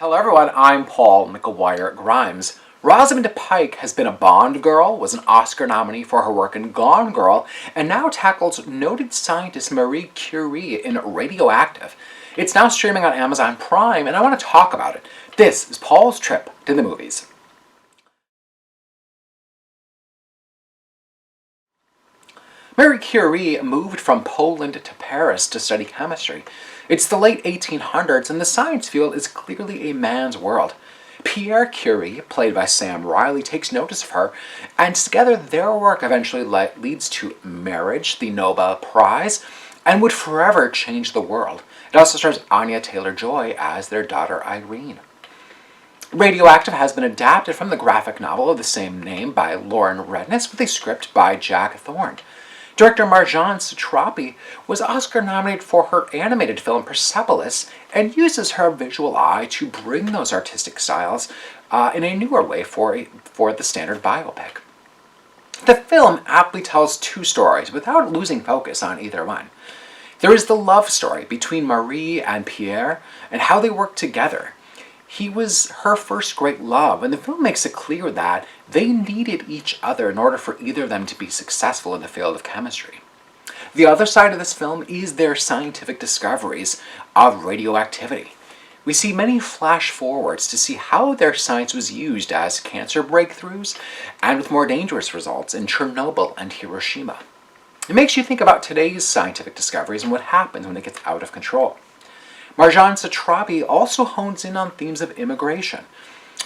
Hello everyone, I'm Paul McGuire Grimes. Rosamund Pike has been a Bond girl, was an Oscar nominee for her work in Gone Girl, and now tackles noted scientist Marie Curie in Radioactive. It's now streaming on Amazon Prime, and I want to talk about it. This is Paul's trip to the movies. Marie Curie moved from Poland to Paris to study chemistry. It's the late 1800s, and the science field is clearly a man's world. Pierre Curie, played by Sam Riley, takes notice of her, and together their work eventually leads to marriage, the Nobel Prize, and would forever change the world. It also stars Anya Taylor-Joy as their daughter Irene. Radioactive has been adapted from the graphic novel of the same name by Lauren Redniss with a script by Jack Thorne. Director Marjane Satrapi was Oscar nominated for her animated film Persepolis and uses her visual eye to bring those artistic styles in a newer way for the standard biopic. The film aptly tells two stories without losing focus on either one. There is the love story between Marie and Pierre and how they work together. He was her first great love, and the film makes it clear that they needed each other in order for either of them to be successful in the field of chemistry. The other side of this film is their scientific discoveries of radioactivity. We see many flash forwards to see how their science was used as cancer breakthroughs and with more dangerous results in Chernobyl and Hiroshima. It makes you think about today's scientific discoveries and what happens when it gets out of control. Marjane Satrapi also hones in on themes of immigration.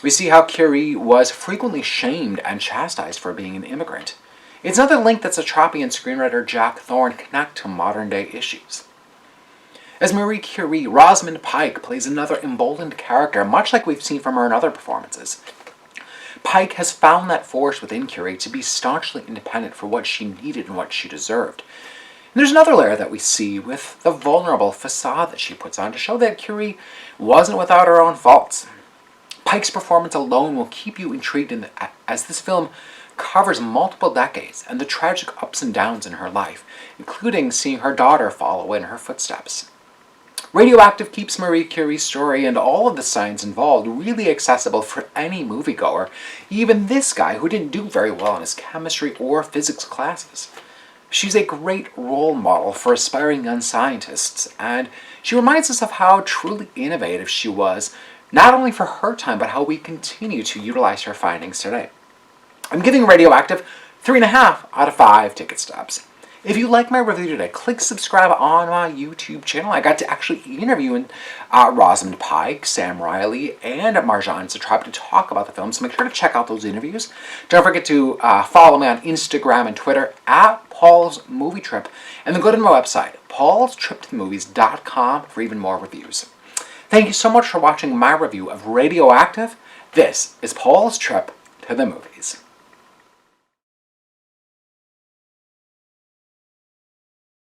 We see how Curie was frequently shamed and chastised for being an immigrant. It's another link that Satrapi and screenwriter Jack Thorne connect to modern-day issues. As Marie Curie, Rosamund Pike plays another emboldened character, much like we've seen from her in other performances. Pike has found that force within Curie to be staunchly independent for what she needed and what she deserved. And there's another layer that we see with the vulnerable facade that she puts on to show that Curie wasn't without her own faults. Pike's performance alone will keep you intrigued as this film covers multiple decades and the tragic ups and downs in her life, including seeing her daughter follow in her footsteps. Radioactive keeps Marie Curie's story and all of the science involved really accessible for any moviegoer, even this guy who didn't do very well in his chemistry or physics classes. She's a great role model for aspiring young scientists, and she reminds us of how truly innovative she was, not only for her time, but how we continue to utilize her findings today. I'm giving Radioactive 3.5 out of 5 ticket stubs. If you like my review today, click subscribe on my YouTube channel. I got to actually interview Rosamund Pike, Sam Riley, and Marjane Satrapi to talk about the film, so make sure to check out those interviews. Don't forget to follow me on Instagram and Twitter at Paul's Movie Trip, and then go to my website, paulstriptothemovies.com, for even more reviews. Thank you so much for watching my review of Radioactive. This is Paul's Trip to the Movies.